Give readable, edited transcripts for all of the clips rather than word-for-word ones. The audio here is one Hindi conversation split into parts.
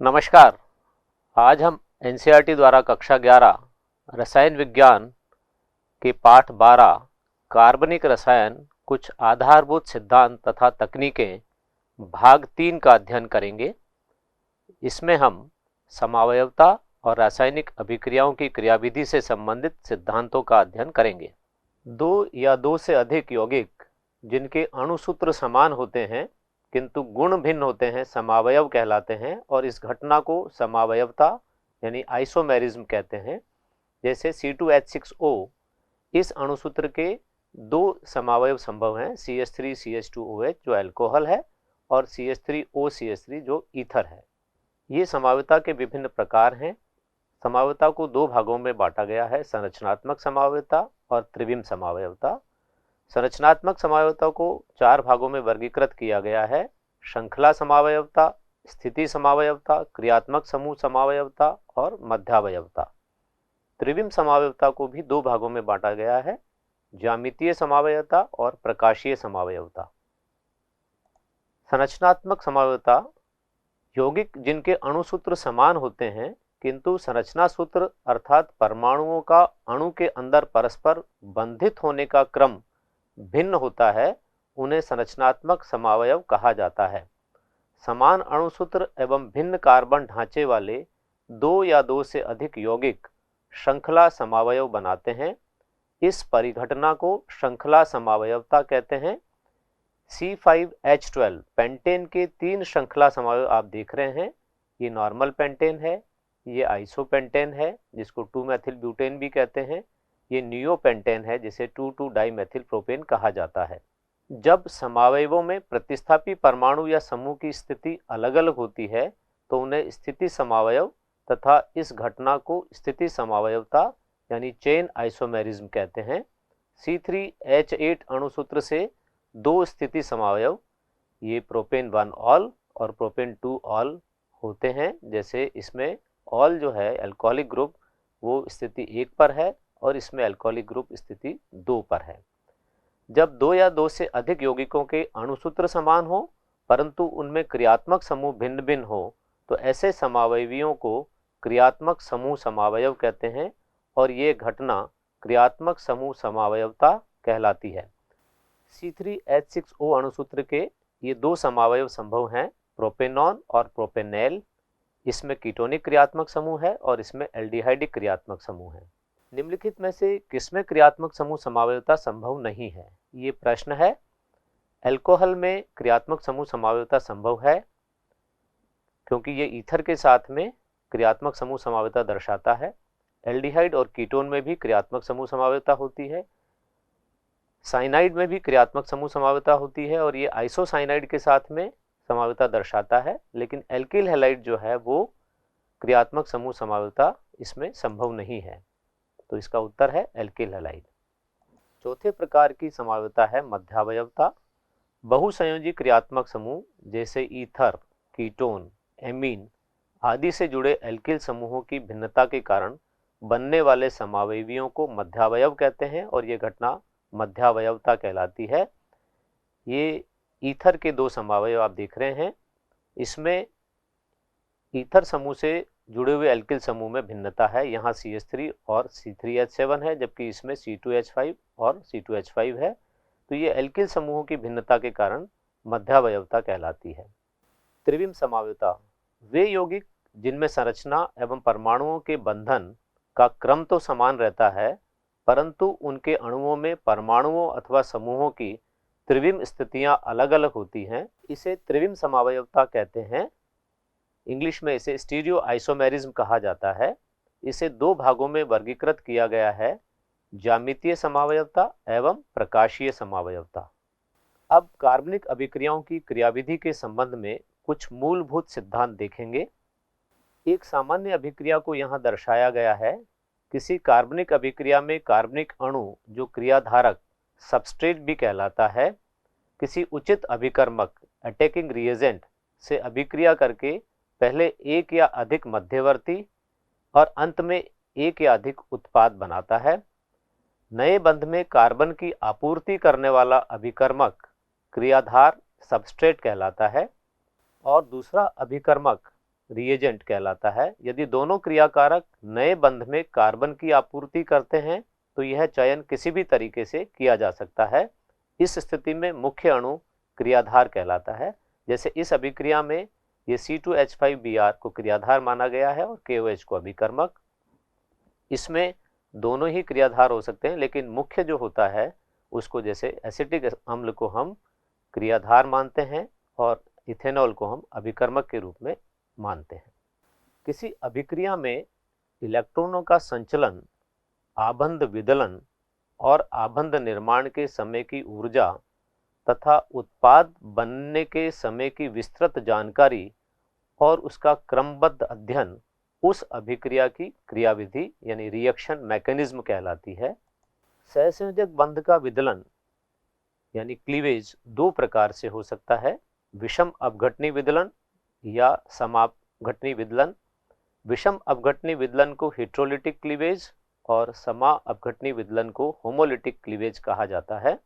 नमस्कार। आज हम एनसीईआरटी द्वारा कक्षा 11 रसायन विज्ञान के पाठ 12 कार्बनिक रसायन कुछ आधारभूत सिद्धांत तथा तकनीकें भाग 3 का अध्ययन करेंगे। इसमें हम समावयवता और रासायनिक अभिक्रियाओं की क्रियाविधि से संबंधित सिद्धांतों का अध्ययन करेंगे। दो या दो से अधिक यौगिक जिनके अणुसूत्र समान होते हैं किंतु गुण भिन्न होते हैं समावयव कहलाते हैं और इस घटना को समावयवता यानी आइसोमेरिज्म कहते हैं। जैसे C2H6O, इस अणुसूत्र के दो समावयव संभव हैं, CH3CH2OH जो अल्कोहल है और CH3OCH3 जो ईथर है। ये समावयवता के विभिन्न प्रकार हैं। समावयवता को दो भागों में बांटा गया है, संरचनात्मक समावयवता और त्रिविम समावयवता। संरचनात्मक समावयवता को चार भागों में वर्गीकृत किया गया है, श्रृंखला समावयवता, स्थिति समावयवता, क्रियात्मक समूह समावयवता और मध्यावयवता। त्रिविम समावयवता को भी दो भागों में बांटा गया है, ज्यामितीय समावयवता और प्रकाशीय समावयवता। संरचनात्मक समावयवता यौगिक जिनके अणुसूत्र समान होते हैं किंतु संरचना सूत्र अर्थात परमाणुओं का अणु के अंदर परस्पर बंधित होने का क्रम भिन्न होता है, उन्हें संरचनात्मक समावयव कहा जाता है। समान अणुसूत्र एवं भिन्न कार्बन ढांचे वाले दो या दो से अधिक यौगिक श्रृंखला समावयव बनाते हैं। इस परिघटना को श्रृंखला समावयवता कहते हैं। C5H12 पेंटेन के तीन श्रृंखला समावयव आप देख रहे हैं। ये नॉर्मल पेंटेन है, ये आइसोपेंटेन है जिसको 2-मेथिल ब्यूटेन भी कहते हैं, ये नियोपेंटेन है जिसे 2,2-डाइमेथिल प्रोपेन कहा जाता है। जब समावयवों में प्रतिस्थापी परमाणु या समूह की स्थिति अलग अलग होती है तो उन्हें स्थिति समावयव तथा इस घटना को स्थिति समावयवता यानी चेन आइसोमेरिज्म कहते हैं। C3H8 अणुसूत्र से दो स्थिति समावयव, ये प्रोपेन 1 ऑल और प्रोपेन 2 ऑल होते हैं। जैसे इसमें ऑल जो है अल्कोहलिक ग्रुप वो स्थिति 1 पर है और इसमें अल्कोहलिक ग्रुप स्थिति 2 पर है। जब दो या दो से अधिक यौगिकों के अणुसूत्र समान हो परंतु उनमें क्रियात्मक समूह भिन्न भिन्न हो तो ऐसे समावयवियों को क्रियात्मक समूह समावयव कहते हैं और ये घटना क्रियात्मक समूह समावयवता कहलाती है। C3H6O अणुसूत्र के ये दो समावयव संभव हैं, प्रोपेनॉन और प्रोपेनैल। इसमें कीटोनिक क्रियात्मक समूह है और इसमें एल्डिहाइडिक क्रियात्मक समूह है। निम्नलिखित में से किसमें क्रियात्मक समूह समावयवता संभव नहीं है, ये प्रश्न है। अल्कोहल में क्रियात्मक समूह समावयवता संभव है क्योंकि ये ईथर के साथ में क्रियात्मक समूह समावयवता दर्शाता है। एल्डिहाइड और कीटोन में भी क्रियात्मक समूह समावयवता होती है। साइनाइड में भी क्रियात्मक समूह समावयवता होती है और ये आइसोसाइनाइड के साथ में समावयवता दर्शाता है, लेकिन एल्किल हैलाइड जो है वो क्रियात्मक समूह समावयवता इसमें संभव नहीं है। तो इसका उत्तर है एल्किल हैलाइड। चौथे प्रकार की समावयवता है मध्यावयवता। बहुसंयोजी क्रियात्मक समूह जैसे ईथर, कीटोन, एमीन आदि से जुड़े एल्किल समूहों की भिन्नता के कारण बनने वाले समावयवियों को मध्यावयव कहते हैं और ये घटना मध्यावयवता कहलाती है। ये ईथर के दो समावयव आप देख रहे हैं। इसमें ईथर समूह से जुड़े हुए एल्किल समूह में भिन्नता है, यहाँ CH3 और C3H7 है जबकि इसमें C2H5 और C2H5 है। तो ये एल्किल समूहों की भिन्नता के कारण मध्यावयवता कहलाती है। त्रिविम समावयवता वे यौगिक जिनमें संरचना एवं परमाणुओं के बंधन का क्रम तो समान रहता है परंतु उनके अणुओं में परमाणुओं अथवा समूहों की त्रिविम स्थितियां अलग अलग होती हैं, इसे त्रिविम समावयवता कहते हैं। इंग्लिश में इसे स्टीरियो आइसोमेरिज्म कहा जाता है। इसे दो भागों में वर्गीकृत किया गया है, ज्यामितीय समावयवता एवं प्रकाशीय समावयवता। अब कार्बनिक अभिक्रियाओं की क्रियाविधि के संबंध में कुछ मूलभूत सिद्धांत देखेंगे। एक सामान्य अभिक्रिया को यहाँ दर्शाया गया है। किसी कार्बनिक अभिक्रिया में कार्बनिक अणु जो क्रियाधारक सबस्ट्रेट भी कहलाता है, किसी उचित अभिकर्मक अटैकिंग रिएजेंट से अभिक्रिया करके पहले एक या अधिक मध्यवर्ती और अंत में एक या अधिक उत्पाद बनाता है। नए बंध में कार्बन की आपूर्ति करने वाला अभिकर्मक क्रियाधार सबस्ट्रेट कहलाता है और दूसरा अभिकर्मक रिएजेंट कहलाता है। यदि दोनों क्रियाकारक नए बंध में कार्बन की आपूर्ति करते हैं तो यह चयन किसी भी तरीके से किया जा सकता है। इस स्थिति में मुख्य अणु क्रियाधार कहलाता है। जैसे इस अभिक्रिया में ये C2H5Br को क्रियाधार माना गया है और KOH को अभिकर्मक। इसमें दोनों ही क्रियाधार हो सकते हैं, लेकिन मुख्य जो होता है उसको, जैसे एसिटिक अम्ल को हम क्रियाधार मानते हैं और इथेनॉल को हम अभिकर्मक के रूप में मानते हैं। किसी अभिक्रिया में इलेक्ट्रॉनों का संचलन, आबंध विदलन और आबंध निर्माण के समय की ऊर्जा तथा उत्पाद बनने के समय की विस्तृत जानकारी और उसका क्रमबद्ध अध्ययन उस अभिक्रिया की क्रियाविधि यानी रिएक्शन मैकेनिज्म कहलाती है। सहसंयोजक बंध का विदलन यानी क्लीवेज दो प्रकार से हो सकता है, विषम अपघटनी विदलन या समापघटनी विदलन। विषम अपघटनी विदलन को हेट्रोलिटिक क्लीवेज और समा अपघटनी विदलन को होमोलिटिक क्लीवेज कहा जाता है।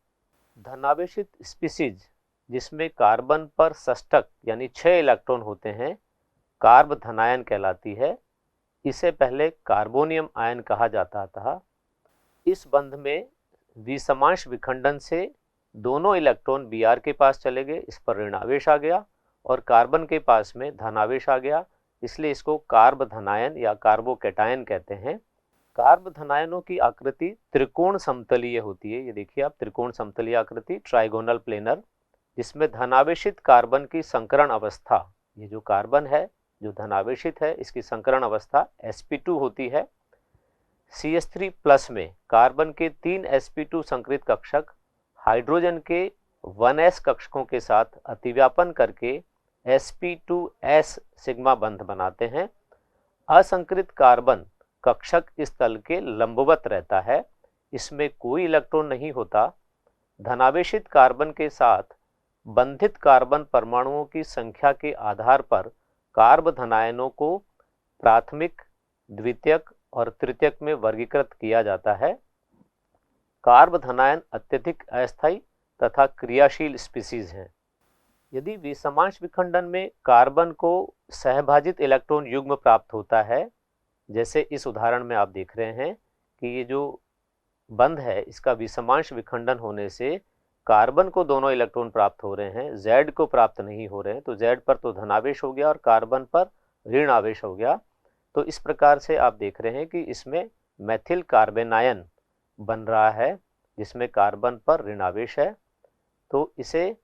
धनावेशित स्पीसीज जिसमें कार्बन पर षष्ठक यानी 6 इलेक्ट्रॉन होते हैं, कार्ब धनायन कहलाती है। इसे पहले कार्बोनियम आयन कहा जाता था। इस बंध में विषमांश विखंडन से दोनों इलेक्ट्रॉन Br के पास चले गए, इस पर ऋणावेश आ गया, और कार्बन के पास में धनावेश आ गया, इसलिए इसको कार्ब धनायन या कार्बोकैटायन कहते हैं। कार्ब धनायनों की आकृति त्रिकोण समतलीय होती है। ये देखिए आप, त्रिकोण समतलीय आकृति, ट्राइगोनल प्लेनर, जिसमें धनावेशित कार्बन की संकरण अवस्था, ये जो कार्बन है जो धनावेशित है इसकी संकरण अवस्था sp2 होती है। CH3+ में कार्बन के 3 sp2 संकरित कक्षक हाइड्रोजन के 1s कक्षकों के साथ अतिव्यापन करके sp2s सिग्मा बंध बनाते हैं। असंकरित कार्बन कक्षक इस तल के लंबवत रहता है, इसमें कोई इलेक्ट्रॉन नहीं होता। धनावेशित कार्बन के साथ बंधित कार्बन परमाणुओं की संख्या के आधार पर कार्ब धनायनों को प्राथमिक, द्वितीयक और तृतीयक में वर्गीकृत किया जाता है। कार्ब धनायन अत्यधिक अस्थायी तथा क्रियाशील स्पीसीज हैं। यदि विषमांश विखंडन में कार्बन को सहभाजित इलेक्ट्रॉन युग्म प्राप्त होता है, जैसे इस उदाहरण में आप देख रहे हैं कि ये जो बंध है इसका विषमांश विखंडन होने से कार्बन को दोनों इलेक्ट्रॉन प्राप्त हो रहे हैं, Z को प्राप्त नहीं हो रहे हैं, तो Z पर तो धनावेश हो गया और कार्बन पर ऋण आवेश हो गया। तो इस प्रकार से आप देख रहे हैं कि इसमें मेथिल कार्बेनायन बन रहा है जिसमें कार्बन पर ऋणावेश है, तो इसे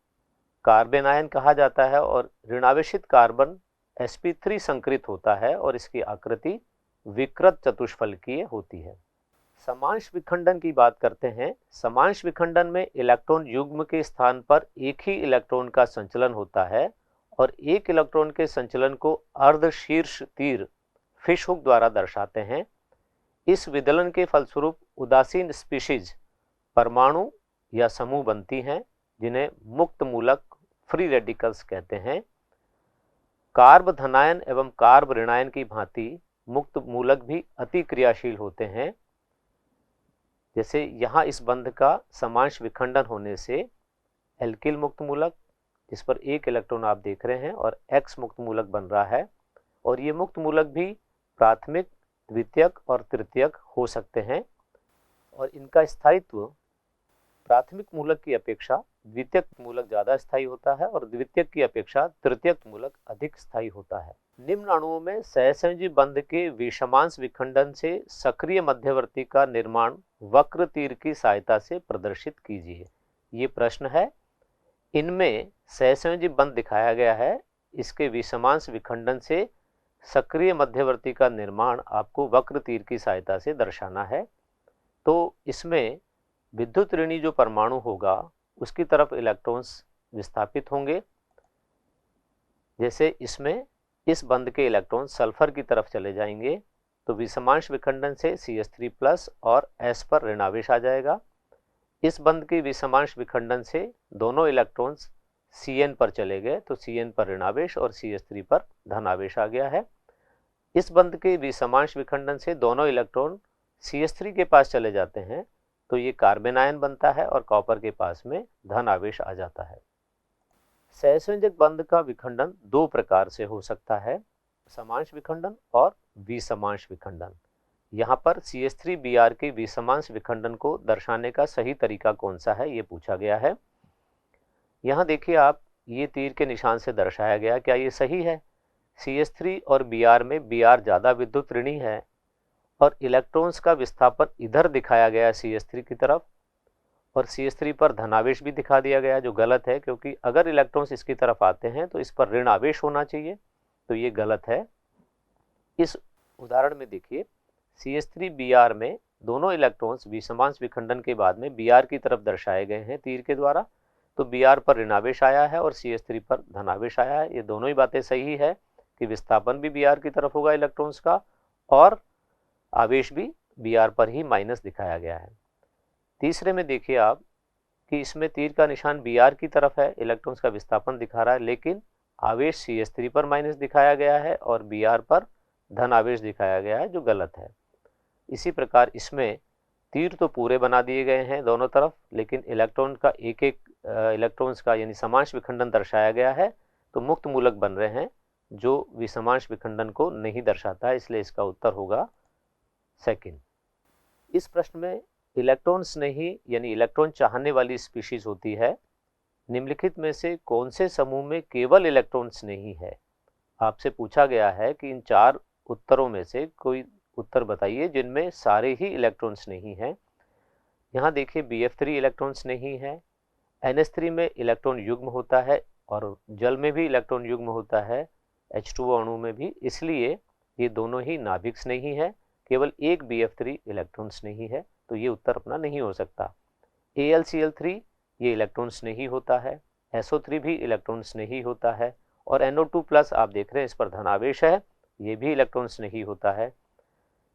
कार्बेनायन कहा जाता है। और ऋणावेशित कार्बन sp3 संकरित होता है और इसकी आकृति विकृत चतुष्फलकीय होती है। समांश विखंडन की बात करते हैं। समांश विखंडन में इलेक्ट्रॉन युग्म के स्थान पर एक ही इलेक्ट्रॉन का संचलन होता है और एक इलेक्ट्रॉन के संचलन को अर्धशीर्ष तीर फिश हुक द्वारा दर्शाते हैं। इस विदलन के फलस्वरूप उदासीन स्पीशीज परमाणु या समूह बनती हैं जिन्हें मुक्त मूलक फ्री रेडिकल्स कहते हैं। कार्ब धनायन एवं कार्ब ऋणायन की भांति मुक्त मूलक भी अति क्रियाशील होते हैं। जैसे यहाँ इस बंध का समांश विखंडन होने से एल्किल मुक्त मूलक जिस पर एक इलेक्ट्रॉन आप देख रहे हैं और X मुक्त मूलक बन रहा है, और ये मुक्त मूलक भी प्राथमिक, द्वितीयक और तृतीयक हो सकते हैं और इनका स्थायित्व प्राथमिक मूलक की अपेक्षा द्वितीयक मूलक ज्यादा स्थायी होता है और द्वितीयक की अपेक्षा तृतीयक मूलक अधिक स्थायी होता है। निम्न अणुओं में सहसंयोजी बंध के विषमांश विखंडन से सक्रिय मध्यवर्ती का निर्माण वक्र तीर की सहायता से प्रदर्शित कीजिए। ये प्रश्न है। इनमें सहसंयोजी बंध दिखाया गया है, इसके विषमांश विखंडन से सक्रिय मध्यवर्ती का निर्माण आपको वक्र तीर की सहायता से दर्शाना है। तो इसमें विद्युत ऋणी जो परमाणु होगा उसकी तरफ इलेक्ट्रॉन्स विस्थापित होंगे। जैसे इसमें इस बंध के इलेक्ट्रॉन सल्फर की तरफ चले जाएंगे तो विषमांश विखंडन से CH3+ और S पर ऋणावेश आ जाएगा। इस बंध के विषमांश विखंडन से दोनों इलेक्ट्रॉन्स Cn पर चले गए तो Cn पर ऋणावेश और CH3 पर धनावेश आ गया है। इस बंध के विषमांश विखंडन से दोनों इलेक्ट्रॉन CH3 के पास चले जाते हैं तो ये कार्बेनायन बनता है और कॉपर के पास में धन आवेश आ जाता है। सहसंयोजक बंध का विखंडन दो प्रकार से हो सकता है। समांश विखंडन और विसमांश विखंडन। यहाँ पर CH3Br के विसमांश विखंडन को दर्शाने का सही तरीका कौन सा है, ये पूछा गया है। यहाँ देखिए आप, ये तीर के निशान से दर्शाया गया, क्या ये सही है? CH3 और Br में Br ज़्यादा विद्युत ऋणी है और इलेक्ट्रॉन्स का विस्थापन इधर दिखाया गया CH3 की तरफ, और CH3 पर धनावेश भी दिखा दिया गया, जो गलत है, क्योंकि अगर इलेक्ट्रॉन्स इसकी तरफ आते हैं तो इस पर ऋण आवेश होना चाहिए, तो ये गलत है। इस उदाहरण में देखिए, CH3Br में दोनों इलेक्ट्रॉन्स विसमांश विखंडन के बाद में Br की तरफ दर्शाए गए हैं तीर के द्वारा, तो Br पर ऋणावेश आया है और CH3 पर धनावेश आया है। ये दोनों ही बातें सही है कि विस्थापन भी Br की तरफ होगा इलेक्ट्रॉन्स का, और आवेश भी Br पर ही माइनस दिखाया गया है। तीसरे में देखिए आप कि इसमें तीर का निशान Br की तरफ है, इलेक्ट्रॉन्स का विस्थापन दिखा रहा है, लेकिन आवेश CH3 पर माइनस दिखाया गया है और Br पर धन आवेश दिखाया गया है, जो गलत है। इसी प्रकार इसमें तीर तो पूरे बना दिए गए हैं दोनों तरफ, लेकिन इलेक्ट्रॉन का एक एक इलेक्ट्रॉन्स का यानी समांश विखंडन दर्शाया गया है, तो मुक्त मूलक बन रहे हैं, जो विसमांश विखंडन को नहीं दर्शाता है, इसलिए इसका उत्तर होगा सेकंड। इस प्रश्न में इलेक्ट्रॉन स्नेही यानी इलेक्ट्रॉन चाहने वाली स्पीशीज होती है, निम्नलिखित में से कौन से समूह में केवल इलेक्ट्रॉन स्नेही है? आपसे पूछा गया है कि इन 4 उत्तरों में से कोई उत्तर बताइए जिनमें सारे ही इलेक्ट्रॉन स्नेही हैं। यहाँ देखिए BF3 इलेक्ट्रॉन स्नेही है, NH3 में इलेक्ट्रॉन युग्म होता है और जल में भी इलेक्ट्रॉन युग्म होता है, H2O अणु में भी, इसलिए ये दोनों ही नाभिक स्नेही है। केवल एक BF3 इलेक्ट्रॉन स्नेही है, तो ये उत्तर अपना नहीं हो सकता। AlCl3 ये इलेक्ट्रॉन स्नेही होता है, SO3 भी इलेक्ट्रॉन स्नेही होता है, और NO2+ आप देख रहे हैं इस पर धनावेश है, ये भी इलेक्ट्रॉन स्नेही होता है।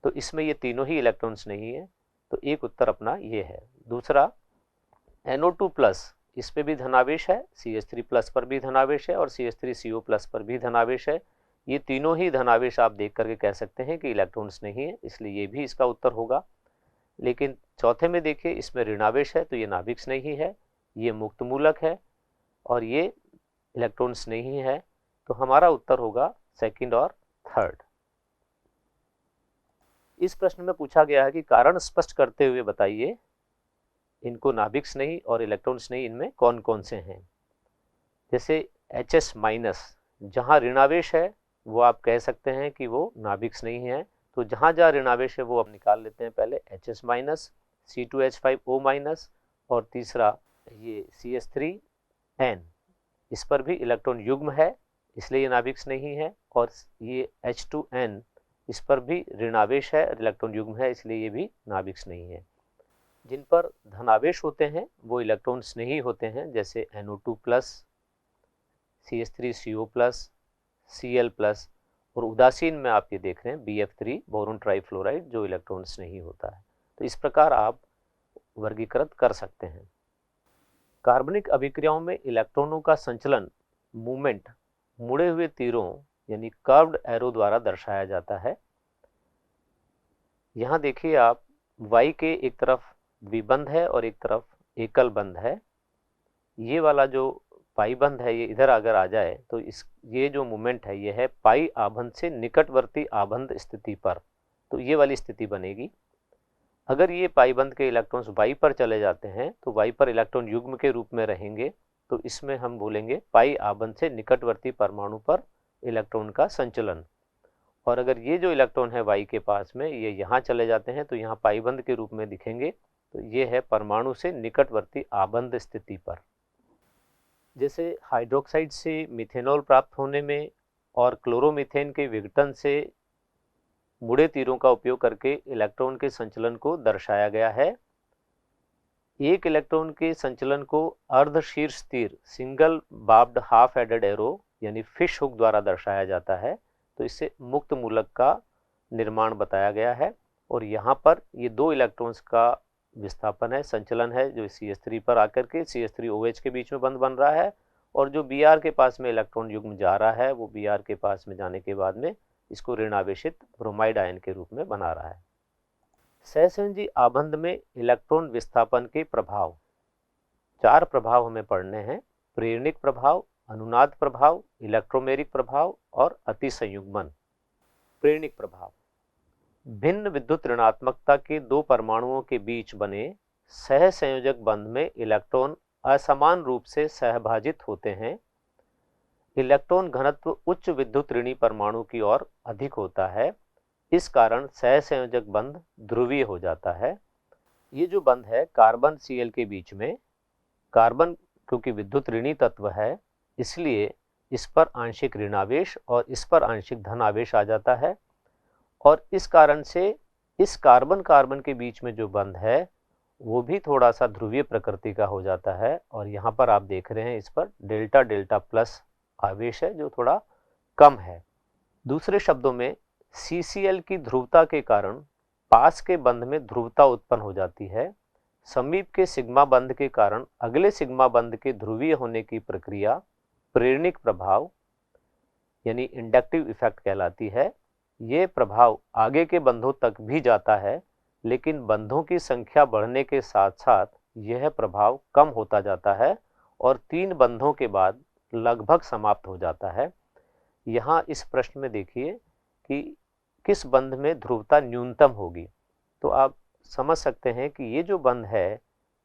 तो इसमें ये तीनों ही इलेक्ट्रॉन स्नेही है, तो एक उत्तर अपना ये है। दूसरा NO2+, इस पे भी धनावेश है, CH3+ पर भी धनावेश है और CH3CO+ पर भी धनावेश है। ये तीनों ही धनावेश आप देख करके कह सकते हैं कि इलेक्ट्रॉन स्नेही है, इसलिए ये भी इसका उत्तर होगा। लेकिन चौथे में देखिए, इसमें ऋणावेश है, तो ये नाभिक स्नेही है, ये मुक्त मूलक है और ये इलेक्ट्रॉन स्नेही है, तो हमारा उत्तर होगा सेकंड और थर्ड। इस प्रश्न में पूछा गया है कि कारण स्पष्ट करते हुए बताइए इनको नाभिक स्नेही और इलेक्ट्रॉन स्नेही इनमें कौन कौन से हैं। जैसे HS-, जहाँ ऋणावेश है वो आप कह सकते हैं कि वो नाभिक स्नेही है, तो जहाँ जहाँ ऋणावेश है वो आप निकाल लेते हैं। पहले HS-, C2H5O-, और तीसरा ये CH3N, इस पर भी इलेक्ट्रॉन युग्म है, इसलिए ये नाभिक स्नेही है, और ये H2N, इस पर भी ऋणावेश है, इलेक्ट्रॉन युग्म है, इसलिए ये भी नाभिक स्नेही है। जिन पर धनावेश होते हैं वो इलेक्ट्रॉन स्नेही होते हैं, जैसे NO2+, CH3CO+, Cl+, और उदासीन में आप ये देख रहे हैं BF3 बोरोन ट्राइफ्लोराइड, जो इलेक्ट्रॉन स्नेही होता है। तो इस प्रकार आप वर्गीकृत कर सकते हैं। कार्बनिक अभिक्रियाओं में इलेक्ट्रॉनों का संचलन मूवमेंट मुड़े हुए तीरों यानी कर्व्ड एरो द्वारा दर्शाया जाता है। यहाँ देखिए आप, Y के एक तरफ द्विबंध है और एक तरफ एकल बंध है। ये वाला जो पाई बंध है, ये इधर अगर आ जाए तो ये जो मूवमेंट है ये है पाई आबंध से निकटवर्ती आबंध स्थिति पर, तो ये वाली स्थिति बनेगी। अगर ये पाई बंध के इलेक्ट्रॉन्स Y पर चले जाते हैं तो Y पर इलेक्ट्रॉन युग्म के रूप में रहेंगे, तो इसमें हम बोलेंगे पाई आबंध से निकटवर्ती परमाणु पर इलेक्ट्रॉन का संचलन। और अगर ये जो इलेक्ट्रॉन है Y के पास में, ये यहाँ चले जाते हैं तो यहाँ पाई बंध के रूप में दिखेंगे, तो ये है परमाणु से निकटवर्ती आबंध स्थिति पर। जैसे हाइड्रोक्साइड से मिथेनॉल प्राप्त होने में और क्लोरोमीथेन के विघटन से मुड़े तीरों का उपयोग करके इलेक्ट्रॉन के संचलन को दर्शाया गया है। एक इलेक्ट्रॉन के संचलन को अर्धशीर्ष तीर single barbed half headed arrow यानी फिश हुक द्वारा दर्शाया जाता है, तो इससे मुक्त मूलक का निर्माण बताया गया है। और यहाँ पर ये 2 इलेक्ट्रॉन्स का विस्थापन है, संचलन है, जो CH3 पर आकर के CH3OH के बीच में बंध बन रहा है, और जो Br के पास में इलेक्ट्रॉन युग्म जा रहा है वो Br के पास में जाने के बाद में इसको ऋणावेशित ब्रोमाइड आयन के रूप में बना रहा है। सहसंयोजी आबंध में इलेक्ट्रॉन विस्थापन के प्रभाव, 4 प्रभाव हमें पढ़ने हैं: प्रेरणिक प्रभाव, अनुनाद प्रभाव, इलेक्ट्रोमेरिक प्रभाव और अतिसंयुग्मन। प्रेरणिक प्रभाव। भिन्न विद्युत ऋणात्मकता के दो परमाणुओं के बीच बने सहसंयोजक बंध में इलेक्ट्रॉन असमान रूप से सहभाजित होते हैं। इलेक्ट्रॉन घनत्व उच्च विद्युत ऋणी परमाणु की ओर अधिक होता है, इस कारण सहसंयोजक बंध ध्रुवीय हो जाता है। ये जो बंध है कार्बन Cl के बीच में, कार्बन क्योंकि विद्युत ऋणी तत्व है इसलिए इस पर आंशिक ऋणावेश और इस पर आंशिक धनावेश आ जाता है, और इस कारण से इस कार्बन कार्बन के बीच में जो बंध है वो भी थोड़ा सा ध्रुवीय प्रकृति का हो जाता है। और यहाँ पर आप देख रहे हैं इस पर डेल्टा डेल्टा प्लस आवेश है जो थोड़ा कम है। दूसरे शब्दों में CCl की ध्रुवता के कारण पास के बंध में ध्रुवता उत्पन्न हो जाती है। समीप के सिग्मा बंध के कारण अगले सिग्मा बंध के ध्रुवीय होने की प्रक्रिया प्रेरणिक प्रभाव यानी इंडक्टिव इफेक्ट कहलाती है। ये प्रभाव आगे के बंधों तक भी जाता है, लेकिन बंधों की संख्या बढ़ने के साथ साथ यह प्रभाव कम होता जाता है और 3 बंधों के बाद लगभग समाप्त हो जाता है। यहाँ इस प्रश्न में देखिए कि किस बंध में ध्रुवता न्यूनतम होगी, तो आप समझ सकते हैं कि ये जो बंध है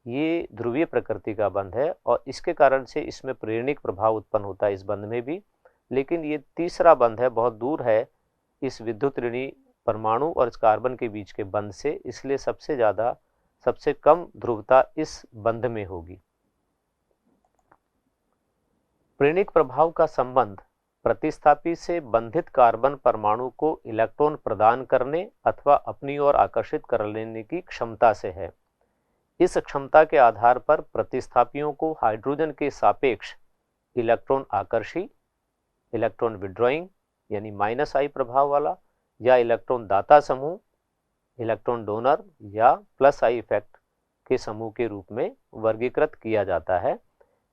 ये ध्रुवीय प्रकृति का बंध है और इसके कारण से इसमें प्रेरणिक प्रभाव उत्पन्न होता है इस बंध में भी। लेकिन ये तीसरा बंध है, बहुत दूर है इस विद्युत ऋणी परमाणु और इस कार्बन के बीच के बंध से, इसलिए सबसे कम ध्रुवता इस बंध में होगी। प्रेरणिक प्रभाव का संबंध प्रतिस्थापी से बंधित कार्बन परमाणु को इलेक्ट्रॉन प्रदान करने अथवा अपनी ओर आकर्षित कर लेने की क्षमता से है। इस क्षमता के आधार पर प्रतिस्थापियों को हाइड्रोजन के सापेक्ष इलेक्ट्रॉन आकर्षी, इलेक्ट्रॉन विड्रॉइंग यानी -I प्रभाव वाला, या इलेक्ट्रॉन दाता समूह, इलेक्ट्रॉन डोनर, या +I इफेक्ट के समूह के रूप में वर्गीकृत किया जाता है।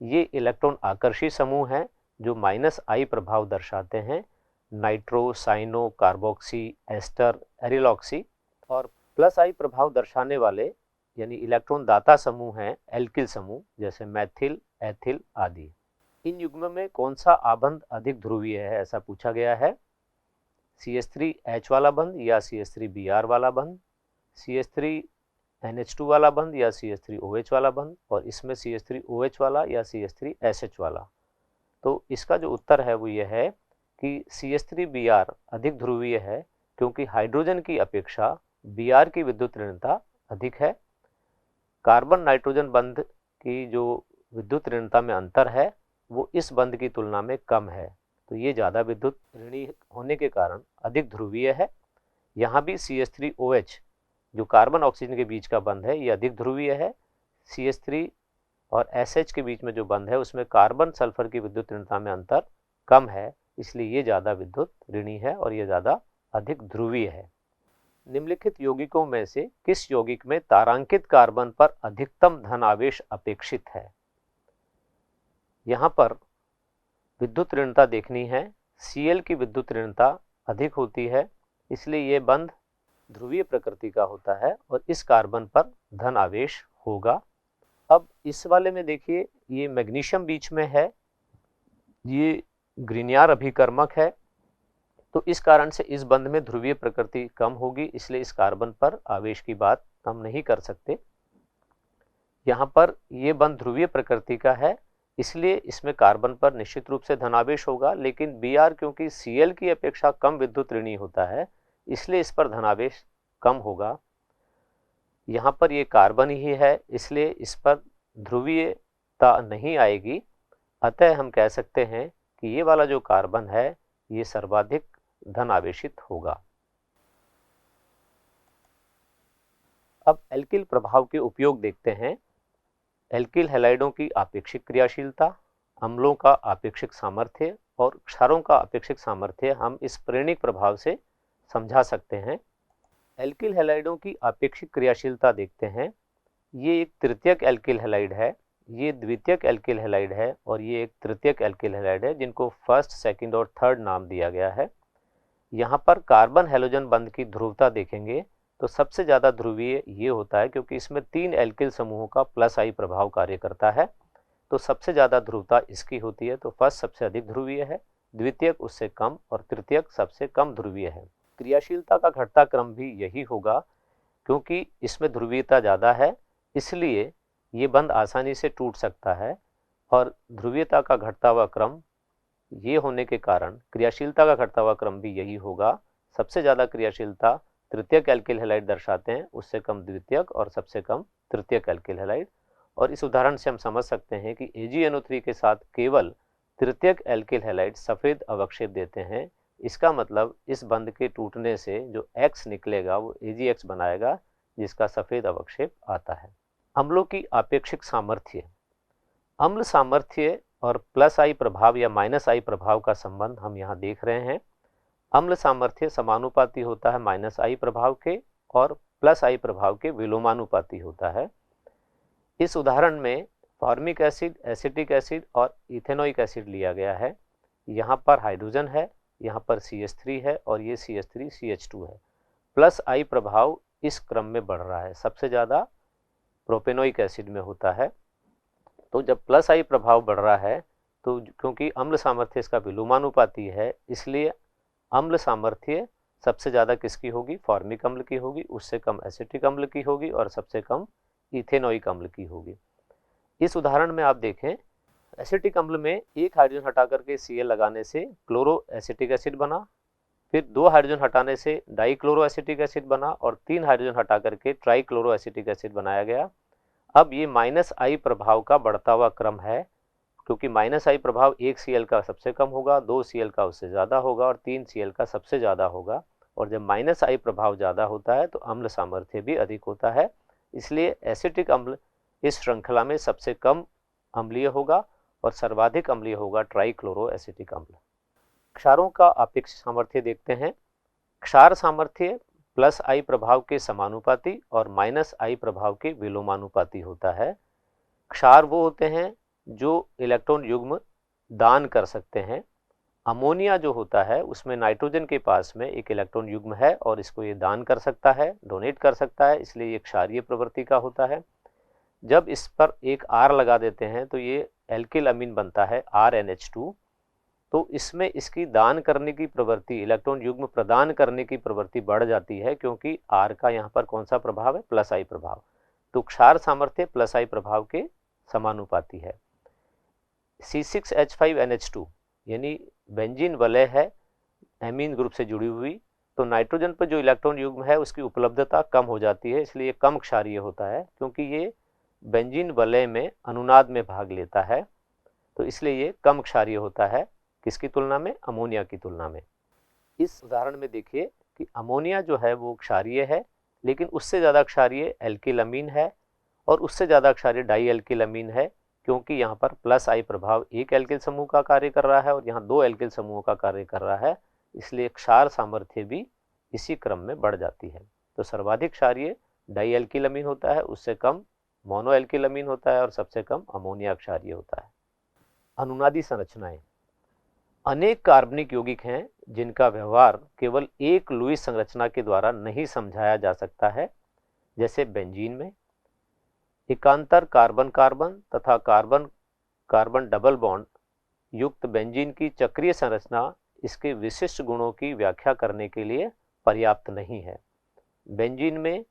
ये इलेक्ट्रॉन आकर्षी समूह हैं जो -I प्रभाव दर्शाते हैं, nitro, cyano, carboxy, ester, aryloxy, और +I प्रभाव दर्शाने वाले यानी इलेक्ट्रॉन दाता समूह हैं एल्किल समूह जैसे मैथिल, एथिल आदि। इन युग्म में कौन सा आबंध अधिक ध्रुवीय है ऐसा पूछा गया है। CH3H वाला बंध या CH3Br वाला बंध, CH3NH2 वाला बंध या CH3OH वाला बंध, और इसमें CH3OH वाला या CH3SH वाला। तो इसका जो उत्तर है वो ये है कि CH3Br अधिक ध्रुवीय है क्योंकि हाइड्रोजन की अपेक्षा Br की विद्युत ऋणता अधिक है। कार्बन नाइट्रोजन बंध की जो विद्युत ऋणता में अंतर है वो इस बंध की तुलना में कम है, तो ये ज़्यादा विद्युत ऋणी होने के कारण अधिक ध्रुवीय है। यहाँ भी CH3OH जो कार्बन ऑक्सीजन के बीच का बंध है ये अधिक ध्रुवीय है। CH3 और SH के बीच में जो बंध है उसमें कार्बन सल्फर की विद्युत ऋणता में अंतर कम है, इसलिए ये ज़्यादा विद्युत ऋणी है और ये ज़्यादा अधिक ध्रुवीय है। निम्नलिखित यौगिकों में से किस यौगिक में तारांकित कार्बन पर अधिकतम धन आवेश अपेक्षित है। यहाँ पर विद्युत ऋणता देखनी है। Cl की विद्युत ऋणता अधिक होती है, इसलिए ये बंध ध्रुवीय प्रकृति का होता है और इस कार्बन पर धन आवेश होगा। अब इस वाले में देखिए ये मैग्नीशियम बीच में है, ये ग्रिनियर अभिकर्मक है, तो इस कारण से इस बंध में ध्रुवीय प्रकृति कम होगी, इसलिए इस कार्बन पर आवेश की बात हम नहीं कर सकते। यहाँ पर ये बंध ध्रुवीय प्रकृति का है, इसलिए इसमें कार्बन पर निश्चित रूप से धनावेश होगा, लेकिन Br क्योंकि Cl की अपेक्षा कम विद्युत ऋणी होता है इसलिए इस पर धनावेश कम होगा। यहाँ पर ये कार्बन ही है इसलिए इस पर ध्रुवीयता नहीं आएगी, अतः हम कह सकते हैं कि ये वाला जो कार्बन है ये सर्वाधिक धन आवेशित होगा। अब एल्किल प्रभाव के उपयोग देखते हैं। एल्किल हैलाइडों की आपेक्षिक क्रियाशीलता, अम्लों का आपेक्षिक सामर्थ्य और क्षारों का आपेक्षिक सामर्थ्य हम इस प्रेरणिक प्रभाव से समझा सकते हैं। एल्किल हैलाइडों की आपेक्षिक क्रियाशीलता देखते हैं। ये एक तृतीयक एल्किल हैलाइड है, ये द्वितीयक एल्किल हैलाइड है और ये एक तृतीयक एल्किल हैलाइड है, जिनको फर्स्ट, सेकंड और थर्ड नाम दिया गया है। यहाँ पर कार्बन हैलोजन बंध की ध्रुवता देखेंगे तो सबसे ज़्यादा ध्रुवीय ये होता है क्योंकि इसमें 3 एल्किल समूहों का +I प्रभाव कार्य करता है, तो सबसे ज़्यादा ध्रुवता इसकी होती है। तो फर्स्ट सबसे अधिक ध्रुवीय है, द्वितीयक उससे कम और तृतीयक सबसे कम ध्रुवीय है। क्रियाशीलता का घटता क्रम भी यही होगा, क्योंकि इसमें ध्रुवीयता ज़्यादा है, इसलिए ये बंध आसानी से टूट सकता है। और ध्रुवीयता का घटता हुआ क्रम ये होने के कारण क्रियाशीलता का घटता हुआ क्रम भी यही होगा। सबसे ज़्यादा क्रियाशीलता तृतीयक एल्किल हैलाइड दर्शाते हैं, उससे कम द्वितीयक और सबसे कम तृतीयक एल्किल हैलाइड। और इस उदाहरण से हम समझ सकते हैं कि AgNO3 के साथ केवल तृतीयक एल्किल हैलाइड सफ़ेद अवक्षेप देते हैं। इसका मतलब इस बंध के टूटने से जो X निकलेगा वो AgX बनाएगा, जिसका सफ़ेद अवक्षेप आता है। अम्लों की आपेक्षिक सामर्थ्य। अम्ल सामर्थ्य और प्लस आई प्रभाव या माइनस आई प्रभाव का संबंध हम यहाँ देख रहे हैं। अम्ल सामर्थ्य समानुपाती होता है माइनस आई प्रभाव के, और प्लस आई प्रभाव के विलोमानुपाती होता है। इस उदाहरण में फॉर्मिक एसिड, एसिटिक एसिड और इथेनोइक एसिड लिया गया है। यहाँ पर हाइड्रोजन है, यहाँ पर CH3 है और ये CH3 CH2 है। प्लस आई प्रभाव इस क्रम में बढ़ रहा है, सबसे ज़्यादा प्रोपेनोइक एसिड में होता है। तो जब प्लस आई प्रभाव बढ़ रहा है तो क्योंकि अम्ल सामर्थ्य इसका विलोमानुपाती है, इसलिए अम्ल सामर्थ्य सबसे ज़्यादा किसकी होगी? फॉर्मिक अम्ल की होगी, उससे कम एसिटिक अम्ल की होगी और सबसे कम इथेनोइक अम्ल की होगी। इस उदाहरण में आप देखें, एसिटिक अम्ल में एक हाइड्रोजन हटा करके Cl लगाने से क्लोरो एसिटिक एसिड बना, फिर 2 हाइड्रोजन हटाने से डाइक्लोरो एसिटिक एसिड बना और 3 हाइड्रोजन हटा करके ट्राइक्लोरो एसिटिक एसिड बनाया गया। अब ये माइनस आई प्रभाव का बढ़ता हुआ क्रम है, क्योंकि माइनस आई प्रभाव 1 Cl का सबसे कम होगा, 2 Cl का उससे ज़्यादा होगा और 3 Cl का सबसे ज़्यादा होगा। और जब माइनस आई प्रभाव ज़्यादा होता है तो अम्ल सामर्थ्य भी अधिक होता है, इसलिए एसिटिक अम्ल इस श्रृंखला में सबसे कम अम्लीय होगा और सर्वाधिक अम्लीय होगा ट्राइक्लोरो एसिटिक अम्ल। क्षारों का अपेक्षित सामर्थ्य देखते हैं। क्षार सामर्थ्य प्लस आई प्रभाव के समानुपाती और माइनस आई प्रभाव के विलोमानुपाती होता है। क्षार वो होते हैं जो इलेक्ट्रॉन युग्म दान कर सकते हैं। अमोनिया जो होता है उसमें नाइट्रोजन के पास में एक इलेक्ट्रॉन युग्म है और इसको ये दान कर सकता है, डोनेट कर सकता है, इसलिए ये क्षारीय प्रवृत्ति का होता है। जब इस पर एक R लगा देते हैं तो ये एल्किल अमीन बनता है RnH2। तो इसमें इसकी दान करने की प्रवृत्ति, इलेक्ट्रॉन युग्म प्रदान करने की प्रवृत्ति बढ़ जाती है, क्योंकि R का यहाँ पर कौन सा प्रभाव है? प्लस आई प्रभाव। तो क्षार सामर्थ्य प्लस आई प्रभाव के समानुपाती है। C6H5NH2 यानी बेंजीन वलय है एमीन ग्रुप से जुड़ी हुई, तो नाइट्रोजन पर जो इलेक्ट्रॉन युग्म है उसकी उपलब्धता कम हो जाती है, इसलिए कम क्षारीय होता है, क्योंकि ये बेंजीन वलय में अनुनाद में भाग लेता है, तो इसलिए ये कम क्षारीय होता है। किसकी तुलना में? अमोनिया की तुलना में। इस उदाहरण में देखिए कि अमोनिया जो है वो क्षारीय है, लेकिन उससे ज़्यादा क्षारीय एल्किल अमीन है और उससे ज़्यादा क्षारीय डाई एल्किल अमीन है, क्योंकि यहाँ पर प्लस आई प्रभाव एक एल्किल समूह का कार्य कर रहा है और यहाँ 2 एल्किल समूहों का कार्य कर रहा है, इसलिए क्षार सामर्थ्य भी इसी क्रम में बढ़ जाती है। तो सर्वाधिक क्षारीय डाई एल्किल अमीन होता है, उससे कम मोनो एल्किल अमीन होता है और सबसे कम अमोनिया क्षारीय होता है। अनुनादी संरचनाएं। अनेक कार्बनिक यौगिक हैं जिनका व्यवहार केवल एक लुईस संरचना के द्वारा नहीं समझाया जा सकता है। जैसे बेंजीन में एकांतर कार्बन कार्बन तथा कार्बन कार्बन डबल बॉन्ड युक्त बेंजीन की चक्रीय संरचना इसके विशिष्ट गुणों की व्याख्या करने के लिए पर्याप्त नहीं है। बेंजीन में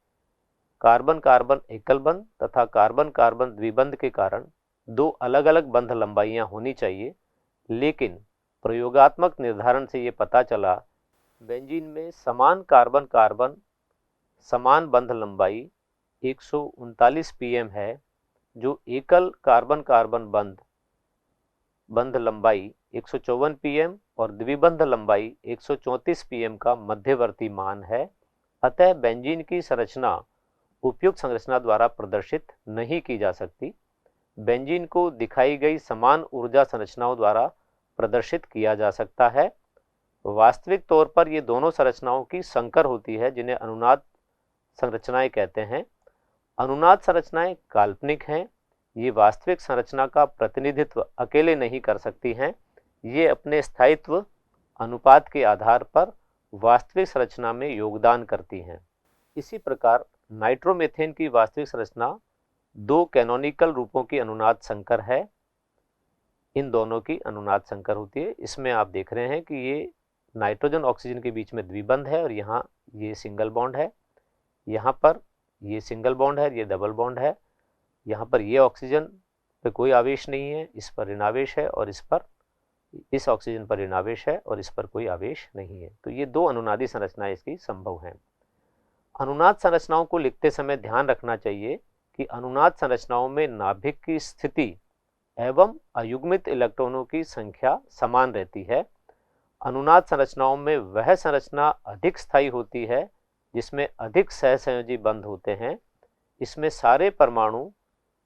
कार्बन कार्बन एकल बंध तथा कार्बन कार्बन द्विबंध के कारण 2 अलग अलग बंध लंबाइयां होनी चाहिए, लेकिन प्रयोगात्मक निर्धारण से ये पता चला बेंजीन में समान कार्बन कार्बन समान बंध लंबाई 139 pm है, जो एकल कार्बन कार्बन बंध लंबाई 154 pm और द्विबंध लंबाई 134 pm का मध्यवर्ती मान है। अतः बेंजीन की संरचना उपयुक्त संरचना द्वारा प्रदर्शित नहीं की जा सकती। बेंजीन को दिखाई गई समान ऊर्जा संरचनाओं द्वारा प्रदर्शित किया जा सकता है। वास्तविक तौर पर ये दोनों संरचनाओं की संकर होती है, जिन्हें अनुनाद संरचनाएं कहते हैं। अनुनाद संरचनाएं काल्पनिक हैं, ये वास्तविक संरचना का प्रतिनिधित्व अकेले नहीं कर सकती हैं, ये अपने स्थायित्व अनुपात के आधार पर वास्तविक संरचना में योगदान करती हैं। इसी प्रकार नाइट्रोमेथेन की वास्तविक संरचना 2 कैनोनिकल रूपों की अनुनाद संकर है। इन दोनों की अनुनाद संकर होती है। इसमें आप देख रहे हैं कि ये नाइट्रोजन ऑक्सीजन के बीच में द्विबंध है और यहाँ ये सिंगल बॉन्ड है, यहाँ पर ये सिंगल बॉन्ड है, ये डबल बॉन्ड है, यहाँ पर ये ऑक्सीजन पे कोई आवेश नहीं है, इस पर ऋणावेश है और इस ऑक्सीजन पर ऋणावेश है और इस पर कोई आवेश नहीं है। तो ये दो अनुनादी संरचनाएं इसकी संभव हैं। अनुनाद संरचनाओं को लिखते समय ध्यान रखना चाहिए कि अनुनाद संरचनाओं में नाभिक की स्थिति एवं अयुग्मित इलेक्ट्रॉनों की संख्या समान रहती है। अनुनाद संरचनाओं में वह संरचना अधिक स्थायी होती है जिसमें अधिक सहसंयोजी बंध होते हैं। इसमें सारे परमाणु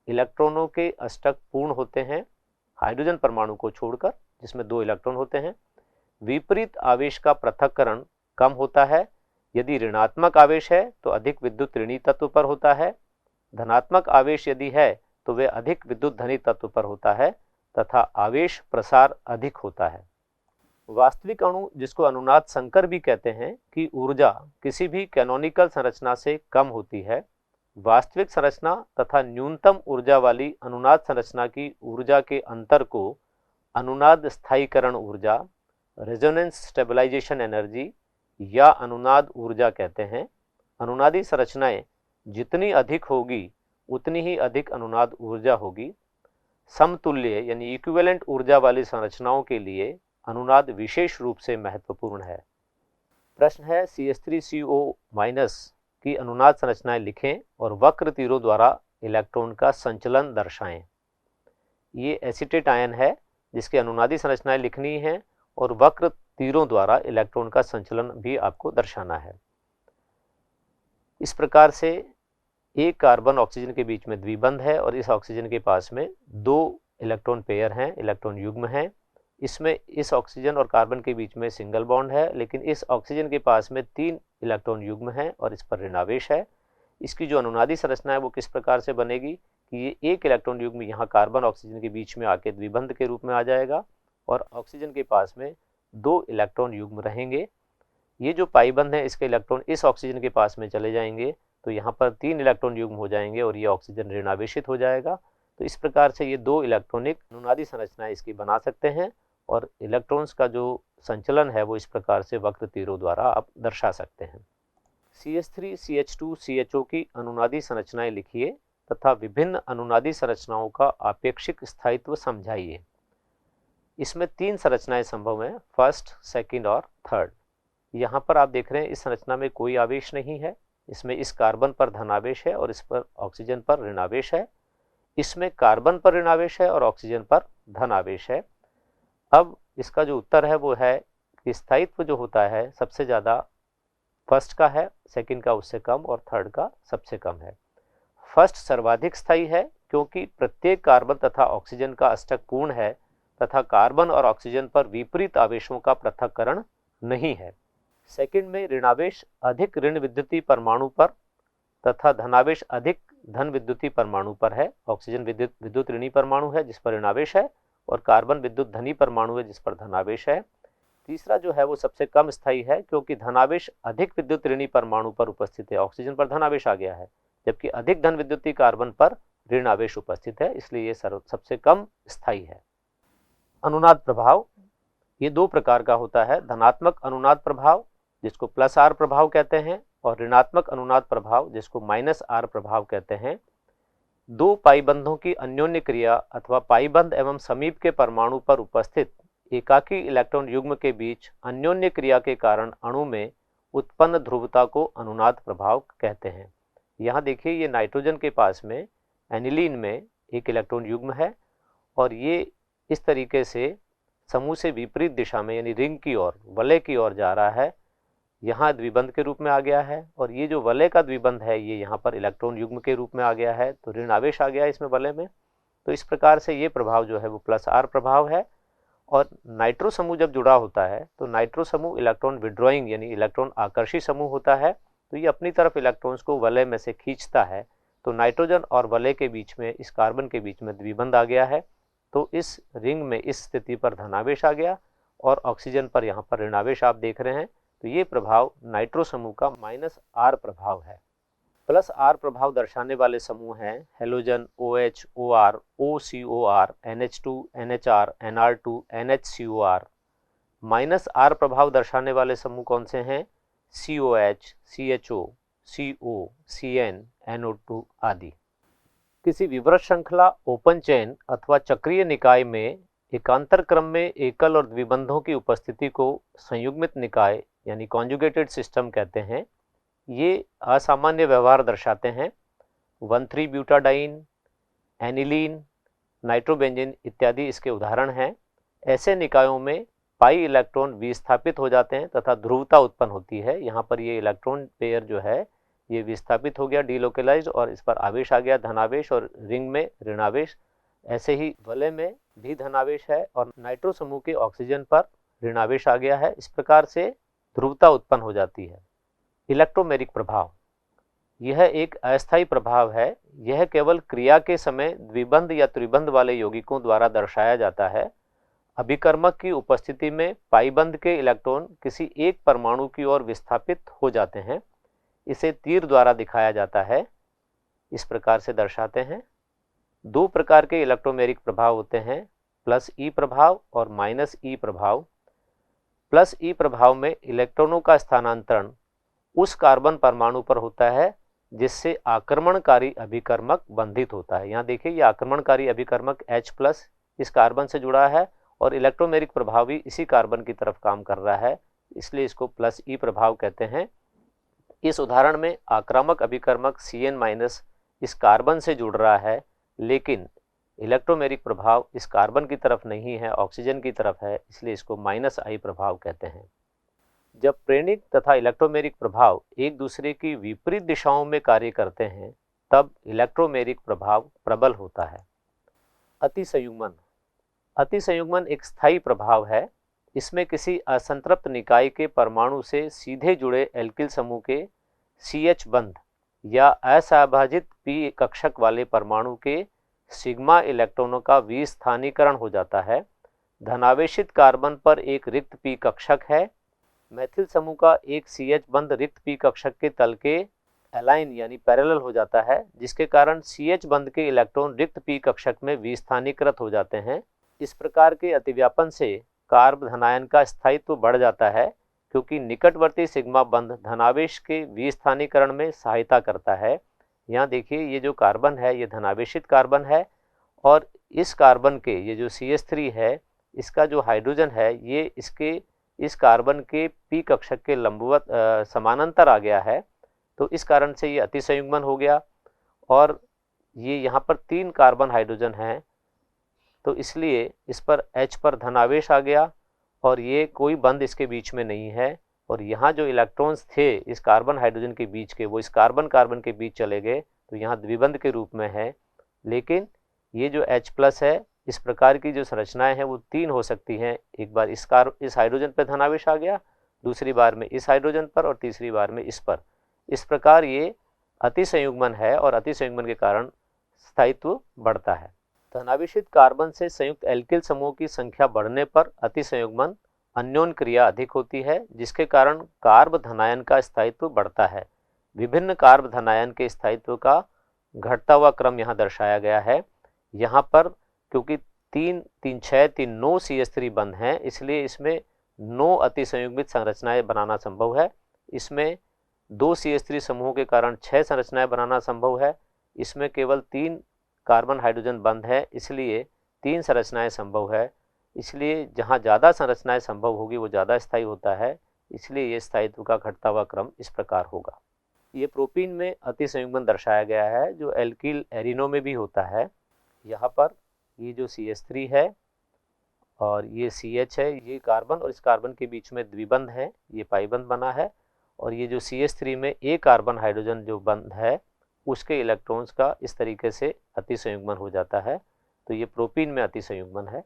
इलेक्ट्रॉनों के अष्टक पूर्ण होते हैं, हाइड्रोजन परमाणु को छोड़कर जिसमें 2 इलेक्ट्रॉन होते हैं। विपरीत आवेश का पृथक्करण कम होता है। यदि ऋणात्मक आवेश है तो अधिक विद्युत ऋणी तत्व पर होता है, धनात्मक आवेश यदि है तो वे अधिक विद्युत धनी तत्व पर होता है तथा आवेश प्रसार अधिक होता है। वास्तविक अणु, जिसको अनुनाद संकर भी कहते हैं, की ऊर्जा किसी भी कैनोनिकल संरचना से कम होती है। वास्तविक संरचना तथा न्यूनतम ऊर्जा वाली अनुनाद संरचना की ऊर्जा के अंतर को अनुनाद स्थायीकरण ऊर्जा, रेजोनेंस स्टेबलाइजेशन एनर्जी या अनुनाद ऊर्जा कहते हैं। अनुनादी संरचनाएं जितनी अधिक होगी उतनी ही अधिक अनुनाद ऊर्जा होगी। समतुल्य यानी इक्विवेलेंट ऊर्जा वाली संरचनाओं के लिए अनुनाद विशेष रूप से महत्वपूर्ण है। प्रश्न है CH3CO- की अनुनाद संरचनाएं लिखें और वक्र तीरों द्वारा इलेक्ट्रॉन का संचलन दर्शाएं। ये एसीटेट आयन है जिसकी अनुनादी संरचनाएं लिखनी है और वक्र तीरों द्वारा इलेक्ट्रॉन का संचलन भी आपको दर्शाना है। इस प्रकार से एक कार्बन ऑक्सीजन के बीच में द्विबंध है और इस ऑक्सीजन के पास में 2 इलेक्ट्रॉन पेयर हैं, इलेक्ट्रॉन युग्म हैं। इसमें इस ऑक्सीजन और कार्बन के बीच में सिंगल बॉन्ड है, लेकिन इस ऑक्सीजन के पास में 3 इलेक्ट्रॉन युग्म हैं और इस पर ऋणावेश है। इसकी जो अनुनादी संरचना है वो किस प्रकार से बनेगी कि ये एक इलेक्ट्रॉन युग्म यहाँ कार्बन ऑक्सीजन के बीच में आके द्विबंध के रूप में आ जाएगा और ऑक्सीजन के पास में 2 इलेक्ट्रॉन युग्म रहेंगे। ये जो पाई बंध है इसके इलेक्ट्रॉन इस ऑक्सीजन के पास में चले जाएंगे तो यहाँ पर 3 इलेक्ट्रॉन युग्म हो जाएंगे और ये ऑक्सीजन ऋणावेशित हो जाएगा। तो इस प्रकार से ये 2 इलेक्ट्रॉनिक अनुनादी संरचनाएं इसकी बना सकते हैं और इलेक्ट्रॉन्स का जो संचलन है वो इस प्रकार से वक्र तीरों द्वारा आप दर्शा सकते हैं। CH3 CH2 CHO की अनुनादी संरचनाएं लिखिए तथा विभिन्न अनुनादी संरचनाओं का आपेक्षिक स्थायित्व समझाइए। इसमें 3 संरचनाएं संभव हैं, फर्स्ट, सेकंड और थर्ड। यहाँ पर आप देख रहे हैं इस संरचना में कोई आवेश नहीं है। इसमें इस कार्बन पर धनावेश है और इस पर ऑक्सीजन पर ऋणावेश है। इसमें कार्बन पर ऋणावेश है और ऑक्सीजन पर धनावेश है। अब इसका जो उत्तर है वो है कि स्थायित्व जो होता है सबसे ज़्यादा फर्स्ट का है, सेकंड का उससे कम और थर्ड का सबसे कम है। फर्स्ट सर्वाधिक स्थायी है क्योंकि प्रत्येक कार्बन तथा ऑक्सीजन का अष्टक पूर्ण है तथा कार्बन और ऑक्सीजन पर विपरीत आवेशों का पृथक्करण नहीं है। सेकंड में ऋणावेश अधिक ऋण विद्युतीय परमाणु पर तथा धनावेश अधिक धन विद्युतीय परमाणु पर है। ऑक्सीजन विद्युत ऋणी परमाणु है जिस पर ऋणावेश है और कार्बन विद्युत धनी परमाणु है जिस पर धनावेश है। तीसरा जो है वो सबसे कम स्थायी है क्योंकि धनावेश अधिक विद्युत ऋणी परमाणु पर उपस्थित है, ऑक्सीजन पर धनावेश आ गया है, जबकि अधिक धन विद्युतीय कार्बन पर ऋण आवेश उपस्थित है, इसलिए ये सबसे कम स्थायी है। अनुनाद प्रभाव ये 2 प्रकार का होता है, धनात्मक अनुनाद प्रभाव जिसको +R प्रभाव कहते हैं और ऋणात्मक अनुनाद प्रभाव जिसको -R प्रभाव कहते हैं। 2 पाईबंधों की अन्योन्य क्रिया अथवा पाईबंध एवं समीप के परमाणु पर उपस्थित एकाकी इलेक्ट्रॉन युग्म के बीच अन्योन्य क्रिया के कारण अणु में उत्पन्न ध्रुवता को अनुनाद प्रभाव कहते हैं। यहाँ देखिए ये नाइट्रोजन के पास में एनिलीन में एक इलेक्ट्रॉन युग्म है और ये इस तरीके से समूह से विपरीत दिशा में यानी रिंग की ओर, वलय की ओर जा रहा है, यहाँ द्विबंध के रूप में आ गया है और ये जो वलय का द्विबंध है ये यहाँ पर इलेक्ट्रॉन युग्म के रूप में आ गया है, तो ऋण आवेश आ गया है इसमें वलय में। तो इस प्रकार से ये प्रभाव जो है वो +R प्रभाव है। और नाइट्रो समूह जब जुड़ा होता है तो नाइट्रो समूह इलेक्ट्रॉन विड्रॉइंग यानी इलेक्ट्रॉन आकर्षी समूह होता है, तो ये अपनी तरफ इलेक्ट्रॉन्स को वलय में से खींचता है। तो नाइट्रोजन और वलय के बीच में, इस कार्बन के बीच में द्विबंध आ गया है, तो इस रिंग में इस स्थिति पर धनावेश आ गया और ऑक्सीजन पर यहाँ पर ऋणावेश आप देख रहे हैं। तो ये प्रभाव नाइट्रो समूह का -R प्रभाव है। +R प्रभाव दर्शाने वाले समूह हैं halogen, OH, OR, OCOR, NH2, NHR, NR2, NHCOR, -R प्रभाव दर्शाने वाले समूह कौन से हैं? COH, CHO, CO, CN, NO2 आदि। किसी विवृत श्रृंखला, ओपन चेन अथवा चक्रीय निकाय में एकांतर क्रम में एकल और द्विबंधों की उपस्थिति को संयुग्मित निकाय यानी कॉन्जुगेटेड सिस्टम कहते हैं। ये असामान्य व्यवहार दर्शाते हैं। 1,3-ब्यूटाडाइन, एनिलीन, नाइट्रोबेंजीन इत्यादि इसके उदाहरण हैं। ऐसे निकायों में पाई इलेक्ट्रॉन विस्थापित हो जाते हैं तथा ध्रुवता उत्पन्न होती है। यहाँ पर ये इलेक्ट्रॉन पेयर जो है ये विस्थापित हो गया, डिलोकलाइज्ड, और इस पर आवेश आ गया धनावेश और रिंग में ऋणावेश। ऐसे ही वलय में भी धनावेश है और नाइट्रो समूह के ऑक्सीजन पर ऋणावेश आ गया है। इस प्रकार से ध्रुवता उत्पन्न हो जाती है। इलेक्ट्रोमेरिक प्रभाव, यह एक अस्थायी प्रभाव है। यह केवल क्रिया के समय द्विबंध या त्रिबंध वाले यौगिकों द्वारा दर्शाया जाता है। अभिकर्मक की उपस्थिति में पाईबंध के इलेक्ट्रॉन किसी एक परमाणु की ओर विस्थापित हो जाते हैं। इसे तीर द्वारा दिखाया जाता है। इस प्रकार से दर्शाते हैं। दो प्रकार के इलेक्ट्रोमेरिक प्रभाव होते हैं, +E प्रभाव और -E प्रभाव। +E प्रभाव में इलेक्ट्रॉनों का स्थानांतरण उस कार्बन परमाणु पर होता है जिससे आक्रमणकारी अभिकर्मक बंधित होता है। यहाँ देखिए ये आक्रमणकारी अभिकर्मक H+ इस कार्बन से जुड़ा है और इलेक्ट्रोमेरिक प्रभाव भी इसी कार्बन की तरफ काम कर रहा है, इसलिए इसको +E प्रभाव कहते हैं। इस उदाहरण में आक्रामक अभिकर्मक Cn- इस कार्बन से जुड़ रहा है, लेकिन इलेक्ट्रोमेरिक प्रभाव इस कार्बन की तरफ नहीं है, ऑक्सीजन की तरफ है, इसलिए इसको -I प्रभाव कहते हैं। जब प्रेरणिक तथा इलेक्ट्रोमेरिक प्रभाव एक दूसरे की विपरीत दिशाओं में कार्य करते हैं तब इलेक्ट्रोमेरिक प्रभाव प्रबल होता है। अतिसंयुग्मन, अतिसंयुग्मन एक स्थायी प्रभाव है। इसमें किसी असंतृप्त निकाय के परमाणु से सीधे जुड़े एल्किल समूह के CH बंध या असहभाजित P कक्षक वाले परमाणु के सिग्मा इलेक्ट्रॉनों का विस्थानीकरण हो जाता है। धनावेशित कार्बन पर एक रिक्त P कक्षक है। मैथिल समूह का एक CH बंध रिक्त P कक्षक के तल के एलाइन यानी पैरेलल हो जाता है, जिसके कारण CH बंध के इलेक्ट्रॉन रिक्त P कक्षक में विस्थानीकृत हो जाते हैं। इस प्रकार के अतिव्यापन से कार्ब धनायन का स्थायित्व बढ़ जाता है, क्योंकि निकटवर्ती सिग्मा बंध धनावेश के विस्थानीकरण में सहायता करता है। यहाँ देखिए ये जो कार्बन है ये धनावेशित कार्बन है और इस कार्बन के ये जो CH3 है इसका जो हाइड्रोजन है ये इसके इस कार्बन के P कक्षक के लंबवत समानांतर आ गया है, तो इस कारण से ये अतिसंयुग्मन हो गया और ये यहाँ पर 3 कार्बन हाइड्रोजन हैं, तो इसलिए इस पर H पर धनावेश आ गया और ये कोई बंध इसके बीच में नहीं है और यहाँ जो इलेक्ट्रॉन्स थे इस कार्बन हाइड्रोजन के बीच के वो इस कार्बन कार्बन के बीच चले गए, तो यहाँ द्विबंध के रूप में है। लेकिन ये जो H+ है इस प्रकार की जो संरचनाएं हैं वो 3 हो सकती हैं। एक बार इस हाइड्रोजन पर धनावेश आ गया, दूसरी बार में इस हाइड्रोजन पर और तीसरी बार में इस पर। इस प्रकार ये अतिसंयुग्मन है और अतिसंयुग्मन के कारण स्थायित्व बढ़ता है। धनावेशित कार्बन से संयुक्त एल्किल समूह की संख्या बढ़ने पर अतिसंयुग्मन अन्योन क्रिया अधिक होती है, जिसके कारण कार्ब धनायन का स्थायित्व बढ़ता है। विभिन्न कार्ब धनायन के स्थायित्व का घटता हुआ क्रम यहाँ दर्शाया गया है। यहाँ पर क्योंकि 3,6,3,9 CH3 बंध हैं, इसलिए इसमें 9 अतिसंयुग्मित संरचनाएं बनाना संभव है। इसमें 2 CH3 समूहों के कारण 6 संरचनाएं बनाना संभव है। इसमें केवल 3 कार्बन हाइड्रोजन बंध है, इसलिए 3 संरचनाएं संभव है। इसलिए जहाँ ज़्यादा संरचनाएं संभव होगी वो ज़्यादा स्थायी होता है, इसलिए ये स्थायित्व का घटता हुआ क्रम इस प्रकार होगा। ये प्रोपीन में अतिसंयुग्मन दर्शाया गया है जो एल्किल एरिनो में भी होता है। यहाँ पर ये जो CH3 है और ये CH है, ये कार्बन और इस कार्बन के बीच में द्विबंध है, ये पाईबंध बना है और ये जो CH3 में एक कार्बन हाइड्रोजन जो बंध है उसके इलेक्ट्रॉन्स का इस तरीके से अतिसंयुग्मन हो जाता है, तो ये प्रोपीन में अतिसंयुग्मन है।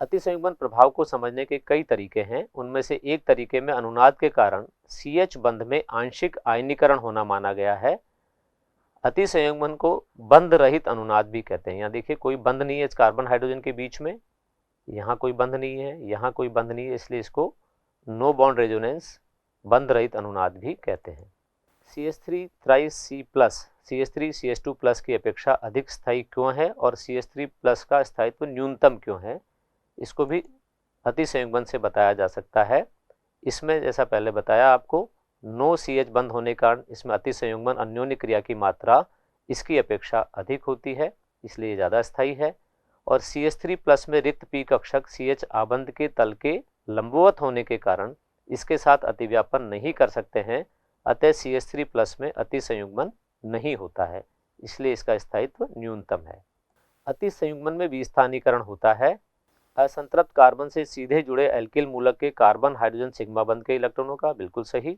अतिसंयुग्मन प्रभाव को समझने के कई तरीके हैं। उनमें से एक तरीके में अनुनाद के कारण CH बंध में आंशिक आयनीकरण होना माना गया है। अतिसंयुग्मन को बंध रहित अनुनाद भी कहते हैं। यहाँ देखिए कोई बंध नहीं है इस कार्बन हाइड्रोजन के बीच में, यहाँ कोई बंध नहीं है, यहाँ कोई बंध नहीं है, इसलिए इसको नो बॉन्ड रेजोनेंस बंध रहित अनुनाद भी कहते हैं। CH3 3C+, CH3 CH2+ की अपेक्षा अधिक स्थायी क्यों है और CH3+ का स्थायित्व न्यूनतम क्यों है, इसको भी अतिसंयुग्मन से बताया जा सकता है। इसमें जैसा पहले बताया आपको, नो CH बंद होने के कारण इसमें अतिसंयुग्मन अन्योन्य क्रिया की मात्रा इसकी अपेक्षा अधिक होती है, इसलिए ये ज़्यादा स्थायी है। और CH3+ में रिक्त पी कक्षक CH आबंध के तल के लंबवत होने के कारण इसके साथ अतिव्यापन नहीं कर सकते हैं, अतः CH3+ में अतिसंयुग्मन नहीं होता है, इसलिए इसका स्थायित्व न्यूनतम है। अतिसंयुग्मन में विस्थानीकरण होता है। असंतृप्त कार्बन से सीधे जुड़े एल्किल मूलक के कार्बन हाइड्रोजन सिग्मा बंध के इलेक्ट्रॉनों का, बिल्कुल सही।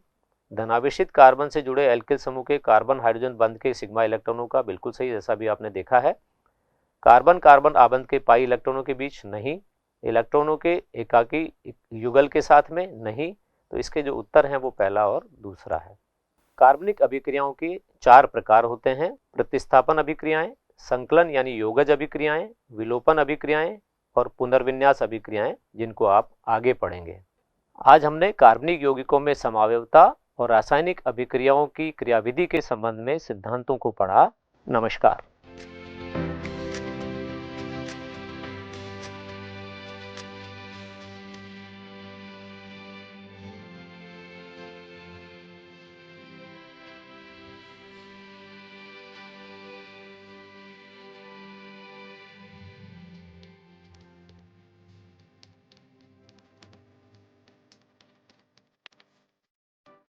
धनावेशित कार्बन से जुड़े एल्किल समूह के कार्बन हाइड्रोजन बंध के सिग्मा इलेक्ट्रॉनों का, बिल्कुल सही, जैसा भी आपने देखा है। कार्बन कार्बन आबंध के पाई इलेक्ट्रॉनों के बीच नहीं, इलेक्ट्रॉनों के एकाकी युगल के साथ में नहीं, तो इसके जो उत्तर हैं वो पहला और दूसरा है। कार्बनिक अभिक्रियाओं के 4 प्रकार होते हैं: प्रतिस्थापन अभिक्रियाएं, संकलन यानी योगज अभिक्रियाएं, विलोपन अभिक्रियाएं और पुनर्विन्यास अभिक्रियाएं, जिनको आप आगे पढ़ेंगे। आज हमने कार्बनिक यौगिकों में समावयवता और रासायनिक अभिक्रियाओं की क्रियाविधि के संबंध में सिद्धांतों को पढ़ा। नमस्कार।